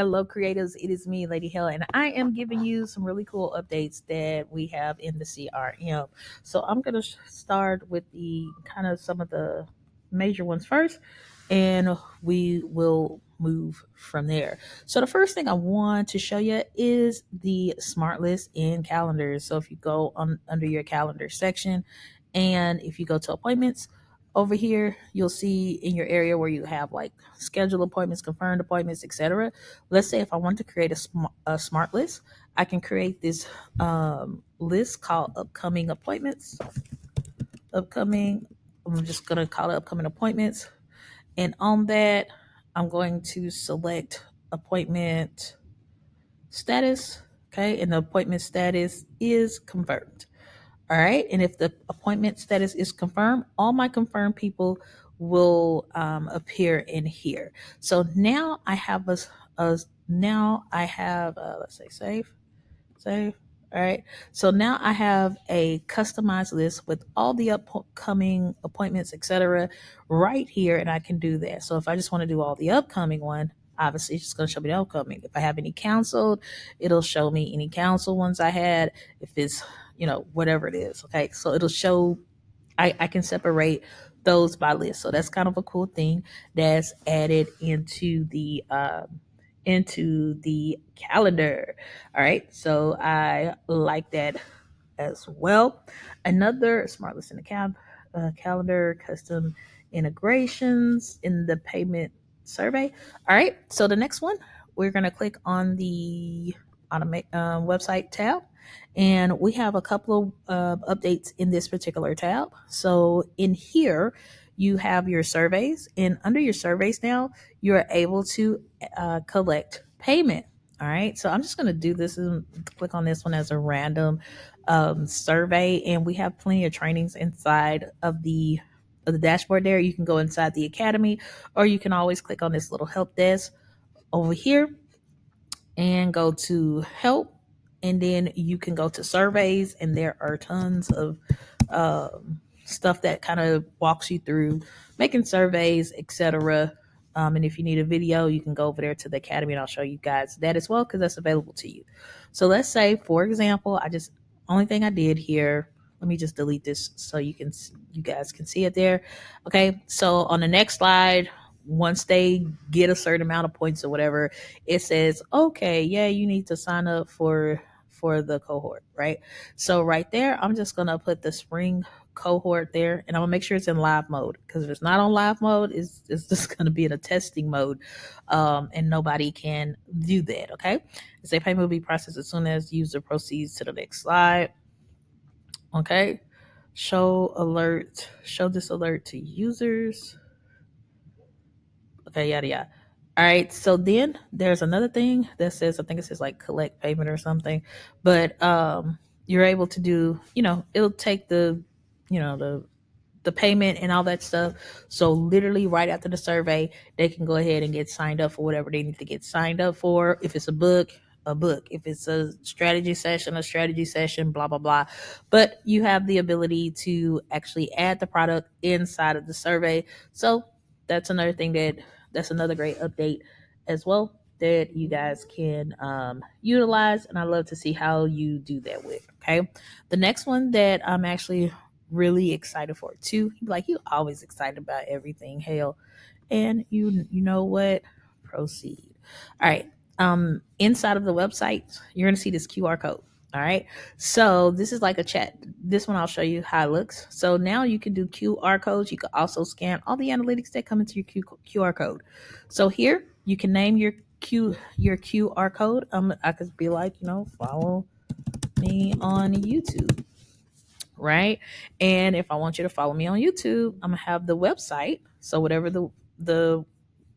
Hello, creatives. It is me, Lady Hell, and I am giving you some really cool updates that we have in the CRM. So I'm going to start with the kind of some of the major ones first, and we will move from there. So the first thing I want to show you is the smart list in calendars. So if you go on under your calendar section, and if you go to appointments, over here you'll see in your area where you have like scheduled appointments, confirmed appointments, etc. Let's say if I want to create a smart list, I can create this list called upcoming appointments. Upcoming, I'm just going to call it upcoming appointments. And on that, I'm going to select appointment status. Okay. And the appointment status is confirmed. All right. And if the appointment status is confirmed, all my confirmed people will appear in here. So now I have let's say save. All right. So now I have a customized list with all the upcoming appointments, etc., right here, and I can do that. So if I just want to do all the upcoming one, obviously it's just going to show me the upcoming. If I have any canceled, it'll show me any canceled ones I had. If it's whatever it is. Okay. So it'll show. I can separate those by list. So that's kind of a cool thing that's added into the calendar. All right. So I like that as well. Another smart list in the calendar, custom integrations in the payment survey. All right. So the next one, we're going to click on the automate website tab, and we have a couple of updates in this particular tab. So in here, you have your surveys, and under your surveys now, you're able to collect payment. All right, so I'm just going to do this and click on this one as a random survey, and we have plenty of trainings inside of the dashboard. There, you can go inside the academy, or you can always click on this little help desk over here and go to help, and then you can go to surveys, and there are tons of stuff that kind of walks you through making surveys, etc. And if you need a video, you can go over there to the academy, and I'll show you guys that as well, because that's available to you. So let's say, for example, only thing I did here, let me just delete this so you guys can see it there. Okay, so on the next slide, once they get a certain amount of points or whatever, it says, okay, yeah, you need to sign up for the cohort, right? So right there, I'm just gonna put the spring cohort there, and I'm gonna make sure it's in live mode, because if it's not on live mode, it's just gonna be in a testing mode, and nobody can do that. Okay, say payment will be processed as soon as user proceeds to the next slide. Okay, show this alert to users. Okay, yada yada. All right, so then there's another thing that says, I think it says like collect payment or something, but you're able to do, it'll take the payment and all that stuff. So literally right after the survey, they can go ahead and get signed up for whatever they need to get signed up for. If it's a book, a book. If it's a strategy session, a strategy session, blah, blah, blah. But you have the ability to actually add the product inside of the survey. So that's another great update as well that you guys can utilize. And I love to see how you do that with. Okay. The next one that I'm actually really excited for it too. Like, you always excited about everything, hell. And you know what? Proceed. All right. Inside of the website, you're gonna see this QR code. All right. So this is like a chat. This one I'll show you how it looks. So now you can do QR codes. You can also scan all the analytics that come into your QR code. So here you can name your QR code. I could be like, follow me on YouTube, right? And if I want you to follow me on YouTube, I'm gonna have the website. So whatever the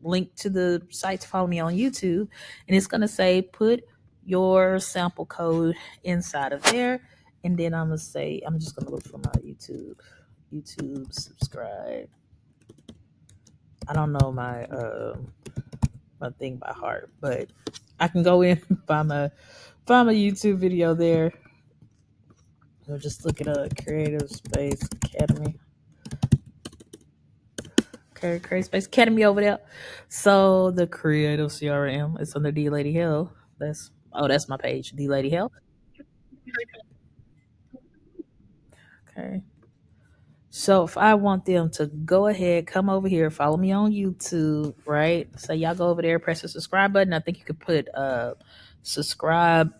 link to the site to follow me on YouTube, and it's gonna say put your sample code inside of there. And then I'm just gonna look for my YouTube subscribe. I don't know my thing by heart, but I can go in and find my YouTube video there. So just look at Creative Space Academy. Okay, Create Space Academy over there. So the creative CRM is under D Lady Hill. That's my page, D Lady Hill. Okay. So if I want them to go ahead, come over here, follow me on YouTube, right? So y'all go over there, press the subscribe button. I think you could put subscribe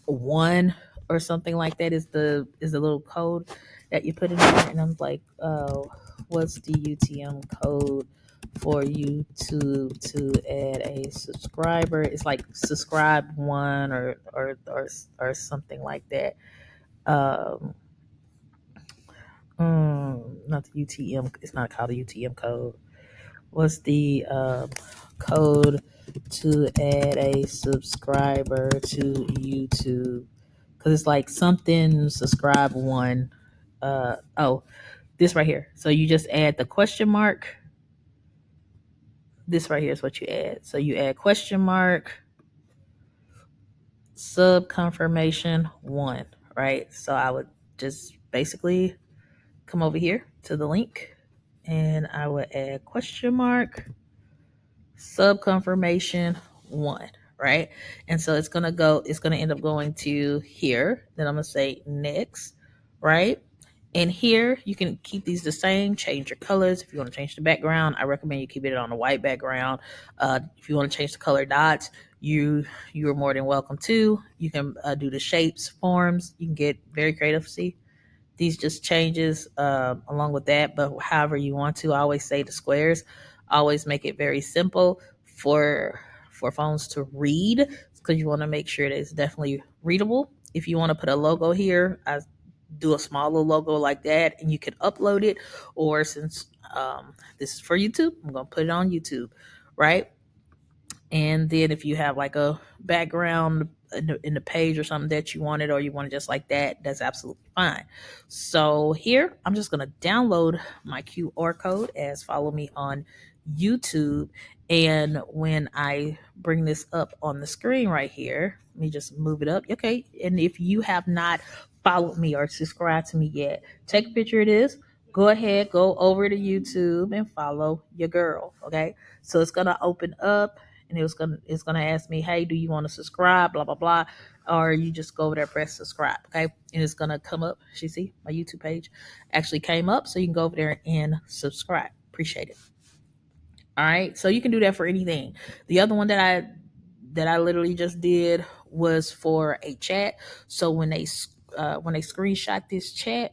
one or something like that is the little code that you put in there. And I'm like, what's the UTM code for YouTube to add a subscriber? It's like subscribe one or something like that. Um, not the UTM. It's not called a UTM code. What's the code to add a subscriber to YouTube? Because it's like something subscribe one. This right here. So you just add the question mark. This right here is what you add. So you add question mark sub confirmation one, right? So I would just basically come over here to the link and I would add question mark sub confirmation one, right? And so it's gonna end up going to here. Then I'm gonna say next, right? And here you can keep these the same, change your colors. If you want to change the background, I recommend you keep it on a white background. If you want to change the color dots, you're more than welcome to. You can do the shapes, forms. You can get very creative. See, these just changes along with that, but however you want to. I always say the squares. Always make it very simple for phones to read because you want to make sure that it's definitely readable. If you want to put a logo here, I do a small little logo like that, and you can upload it. Or since this is for YouTube, I'm gonna put it on YouTube, right? And then if you have like a background in the page or something that you wanted, or you want it just like that, that's absolutely fine. So here, I'm just going to download my QR code as follow me on YouTube. And when I bring this up on the screen right here, let me just move it up. Okay. And if you have not followed me or subscribed to me yet, take a picture of this. Go ahead, go over to YouTube and follow your girl. Okay. So it's going to open up and it's gonna ask me, hey, do you want to subscribe? Blah blah blah, or you just go over there, press subscribe, okay? And it's gonna come up. You see, my YouTube page actually came up, so you can go over there and subscribe. Appreciate it. All right, so you can do that for anything. The other one that I literally just did was for a chat. So when they screenshot this chat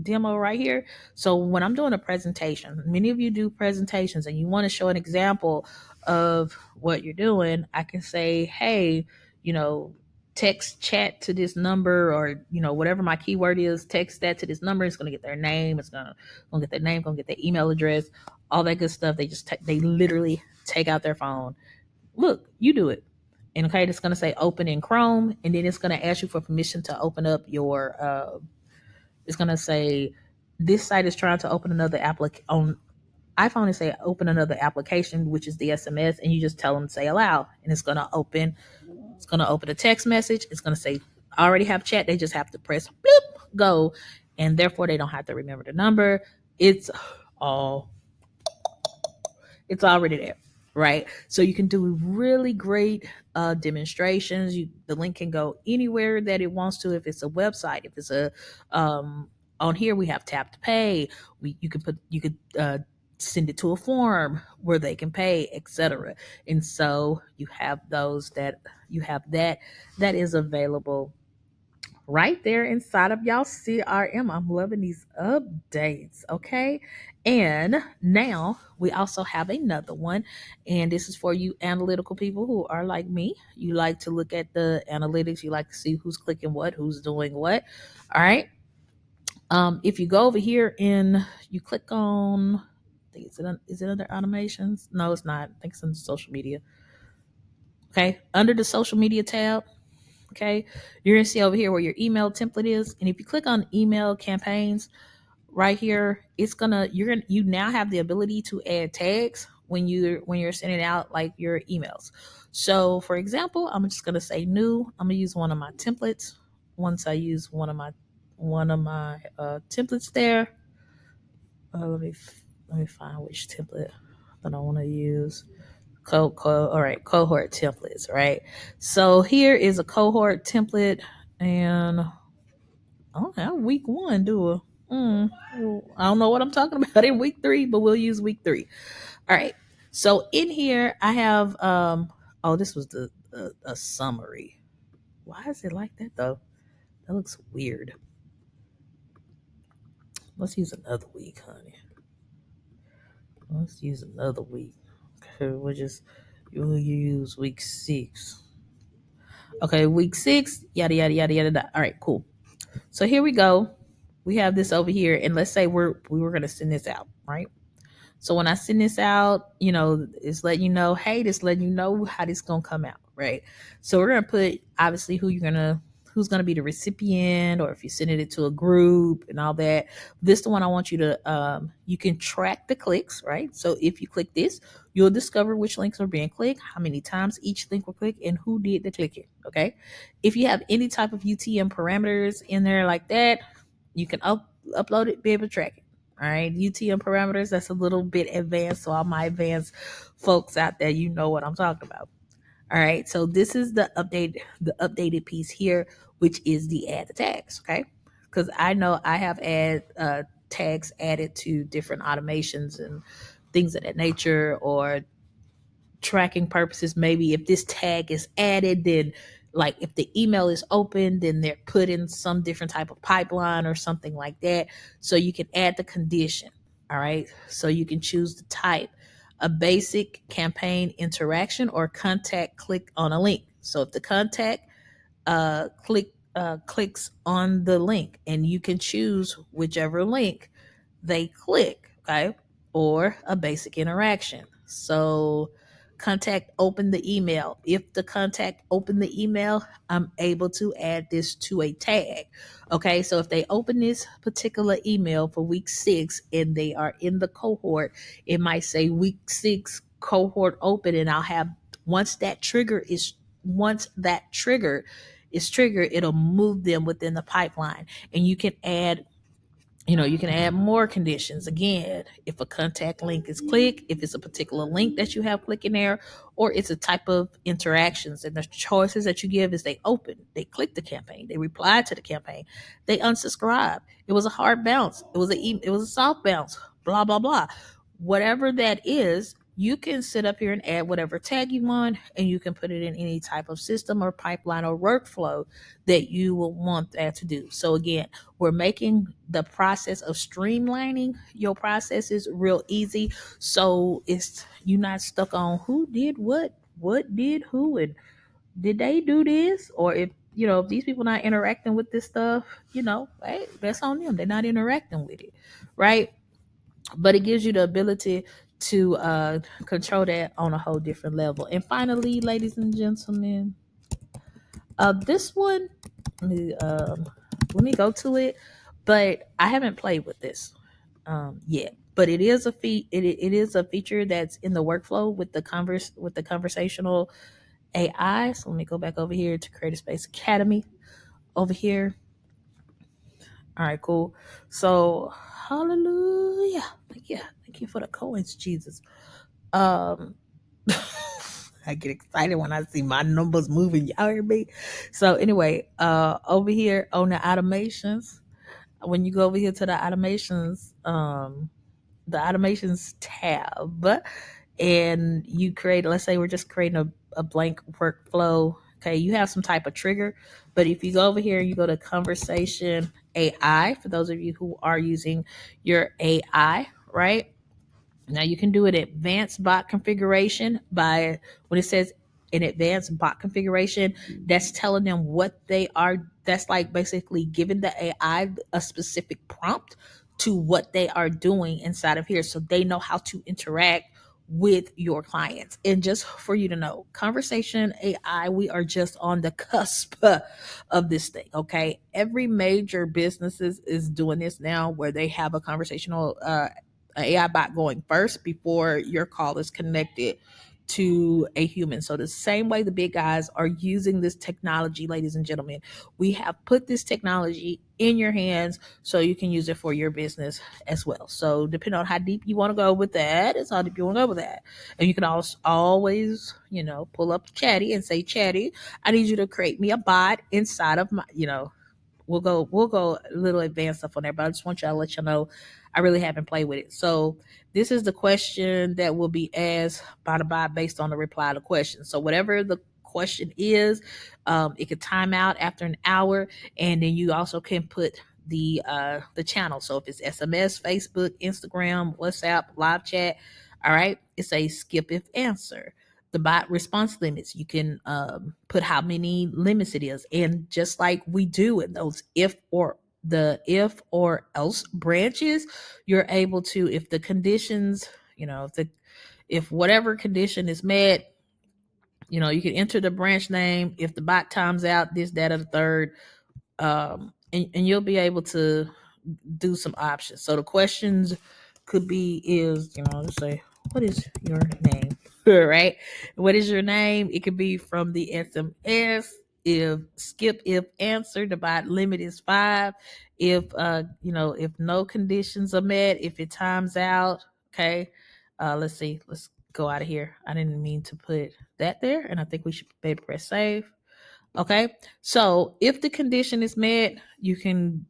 demo right here, so when I'm doing a presentation, many of you do presentations and you want to show an example of what you're doing, I can say, hey, you know, text chat to this number, or whatever my keyword is, text that to this number. It's going to get their name, it's gonna get their name, gonna get their email address, all that good stuff. They literally take out their phone. Look, you do it. And okay, it's gonna say open in Chrome, and then it's gonna ask you for permission to open up your. It's gonna say this site is trying to open another application on iPhone. And say open another application, which is the SMS, and you just tell them to say allow, and it's gonna open. It's gonna open a text message. It's gonna say I already have chat. They just have to press bloop, go, and therefore they don't have to remember the number. It's all it's already there, right? So you can do really great demonstrations. The link can go anywhere that it wants to. If it's a website, if it's a on here we have tap to pay. You could send it to a form where they can pay, etc. And so you have that is available right there inside of y'all CRM. I'm loving these updates, okay? And now we also have another one, and this is for you analytical people who are like me. You like to look at the analytics, you like to see who's clicking what, who's doing what. All right. If you go over here and you click on, I think is it under automations? No, it's not. I think it's under social media. Okay, under the social media tab, okay, you're gonna see over here where your email template is, and if you click on email campaigns right here, you now have the ability to add tags when you're sending out like your emails. So for example, I'm just gonna say new. I'm gonna use one of my templates. Once I use one of my templates there, let me find which template. that I want to use. All right, cohort templates, right? So here is a cohort template, and I don't have week one, do I? Well, I don't know what I'm talking about in week three, but we'll use week three. All right. So in here, I have oh, this was the a summary. Why is it like that though? That looks weird. Let's use another week, honey. Let's use another week. Okay, we'll use week six. Okay, week six, yada yada yada yada. All right, cool. So here we go. We have this over here, and let's say we were gonna send this out, right? So when I send this out, it's letting you know, hey, this letting you know how this gonna come out, right? So we're gonna put obviously who's gonna be the recipient, or if you're sending it to a group and all that. This the one I want you to you can track the clicks, right? So if you click this, you'll discover which links are being clicked, how many times each link will click, and who did the clicking. Okay. If you have any type of UTM parameters in there like that, you can upload it, be able to track it. All right, UTM parameters, that's a little bit advanced. So all my advanced folks out there, you know what I'm talking about. All right, so this is the updated piece here, which is the add the tags. Okay, because I know I have tags added to different automations and things of that nature, or tracking purposes. Maybe if this tag is added, then like if the email is open, then they're put in some different type of pipeline or something like that. So you can add the condition. All right. So you can choose the type, a basic campaign interaction, or contact click on a link. So if the contact clicks on the link, and you can choose whichever link they click, okay, or a basic interaction. So contact open the email. If the contact open the email, I'm able to add this to a tag. Okay, so if they open this particular email for week six and they are in the cohort, it might say week six cohort open, and I'll have once that trigger is once that trigger is triggered, it'll move them within the pipeline. And you can add more conditions. Again, if a contact link is clicked, if it's a particular link that you have click in there, or it's a type of interactions, and the choices that you give is they open, they click the campaign, they reply to the campaign, they unsubscribe. It was a hard bounce. It was a soft bounce. Blah blah blah. Whatever that is, you can sit up here and add whatever tag you want, and you can put it in any type of system or pipeline or workflow that you will want that to do. So again, we're making the process of streamlining your processes real easy. So it's you're not stuck on who did what did who, and did they do this? Or if these people not interacting with this stuff, hey, that's on them. They're not interacting with it. Right. But it gives you the ability to control that on a whole different level. And finally, ladies and gentlemen, this one, let me go to it, but I haven't played with this yet. But it is it is a feature that's in the workflow with the conversational AI. So let me go back over here to Creative Space Academy over here. All right, cool. So hallelujah. Thank you for the coins, Jesus. Um I get excited when I see my numbers moving. Y'all hear me? So anyway, over here on the automations, when you go over here to the automations tab, and you create, let's say we're just creating a blank workflow. Okay, you have some type of trigger, but if you go over here and you go to conversation AI, for those of you who are using your AI, right? Now you can do it advanced bot configuration by when it says an advanced bot configuration, that's telling them what they are. That's like basically giving the AI a specific prompt to what they are doing inside of here so they know how to interact with your clients. And just for you to know, conversation AI, we are just on the cusp of this thing. Okay. Every major businesses is doing this now where they have a conversational AI bot going first before your call is connected to a human. So the same way the big guys are using this technology, ladies and gentlemen, we have put this technology in your hands so you can use it for your business as well. So depending on how deep you want to go with that, it's how deep you want to go with that. And you can also always, pull up Chatty and say, Chatty, I need you to create me a bot inside of my, we'll go a little advanced stuff on there, but I just want y'all to let you know I really haven't played with it. So this is the question that will be asked by the bot based on the reply to the question. So whatever the question is, it could time out after an hour, and then you also can put the channel. So if it's SMS, Facebook, Instagram, WhatsApp, live chat, all right, it's a skip if answer. The bot response limits, you can put how many limits it is, and just like we do in those if or else branches, you're able to, if the conditions, if whatever condition is met, you can enter the branch name. If the bot times out, this, that, or the third, and you'll be able to do some options. So the questions could be is, let's say, what is your name? Right? What is your name? It could be from the SMS. If skip if answer, the bot limit is 5. If if no conditions are met, if it times out, okay. Let's see. Let's go out of here. I didn't mean to put that there, and I think we should maybe press save. Okay. So if the condition is met, you can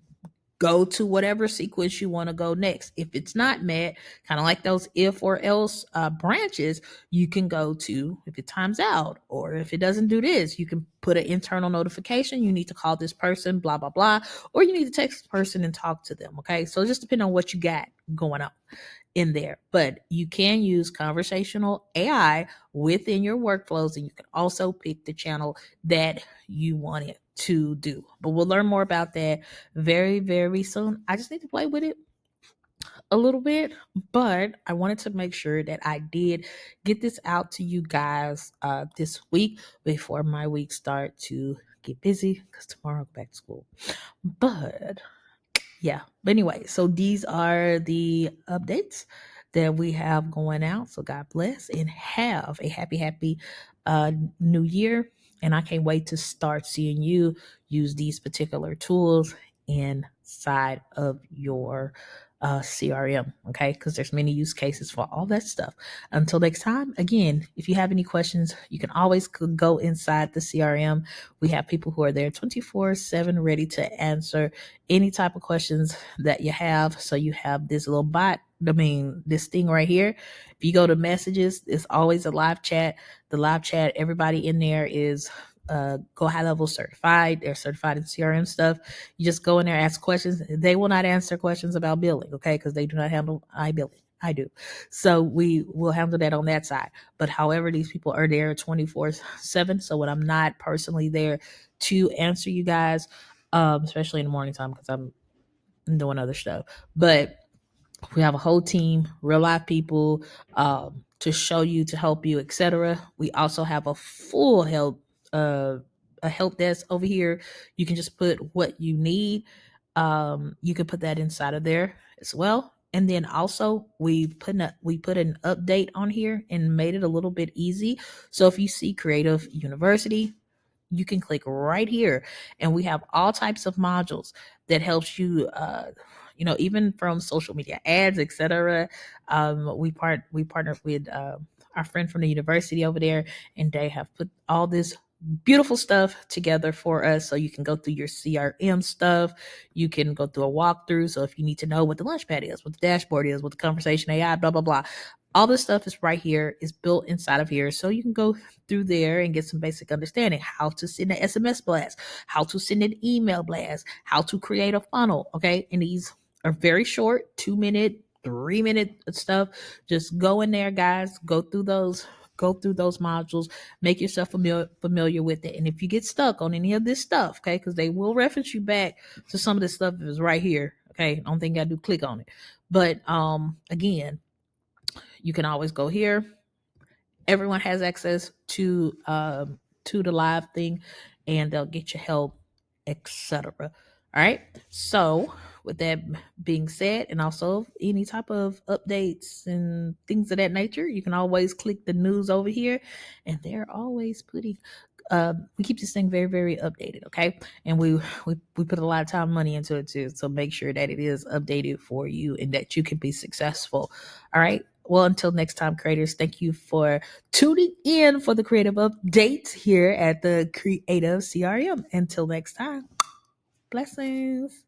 go to whatever sequence you want to go next. If it's not met, kind of like those if or else branches, you can go to, if it times out, or if it doesn't do this, you can put an internal notification. You need to call this person, blah, blah, blah, or you need to text the person and talk to them. Okay. So just depending on what you got going on in there. But you can use conversational AI within your workflows, and you can also pick the channel that you want it to do. But we'll learn more about that very, very soon. I just need to play with it a little bit, but I wanted to make sure that I did get this out to you guys this week before my week start to get busy, because tomorrow I'll go back to school. But yeah, but anyway, so these are the updates that we have going out. So God bless and have a happy uh new year, and I can't wait to start seeing you use these particular tools inside of your CRM, okay? Because there's many use cases for all that stuff. Until next time, again, if you have any questions, you can always go inside the CRM. We have people who are there 24/7 ready to answer any type of questions that you have. So you have this little bot, this thing right here. If you go to messages, it's always a live chat. The live chat, everybody in there is go high level certified. They're certified in CRM stuff. You just go in there, ask questions. They will not answer questions about billing, okay? Because they do not handle iBilling. I do. So we will handle that on that side. But however, these people are there 24/7. So when I'm not personally there to answer you guys, especially in the morning time, because I'm doing other stuff. But we have a whole team, real life people, to show you, to help you, etc. We also have a full help, a help desk over here. You can just put what you need. You can put that inside of there as well. And then also we put an update on here and made it a little bit easy. So if you see Creative University, you can click right here, and we have all types of modules that helps you, even from social media ads, etc. We partnered with our friend from the university over there, and they have put all this beautiful stuff together for us. So you can go through your CRM stuff, you can go through a walkthrough. So if you need to know what the launchpad is, what the dashboard is, what the conversation AI, blah blah blah, all this stuff is right here, is built inside of here. So you can go through there and get some basic understanding: how to send an SMS blast, how to send an email blast, how to create a funnel. Okay. And these are very short, 2 minute, 3 minute stuff. Just go in there, guys, go through those modules, make yourself familiar with it. And if you get stuck on any of this stuff, okay, because they will reference you back to some of this stuff is right here. Okay. I don't think I do click on it. But again, you can always go here. Everyone has access to the live thing, and they'll get you help, etc. All right. So with that being said, and also any type of updates and things of that nature, you can always click the news over here, and they're always putting. We keep this thing very, very updated, okay? And we put a lot of time, and money into it too, so make sure that it is updated for you and that you can be successful. All right. Well, until next time, creators, thank you for tuning in for the creative update here at the Creative CRM. Until next time, blessings.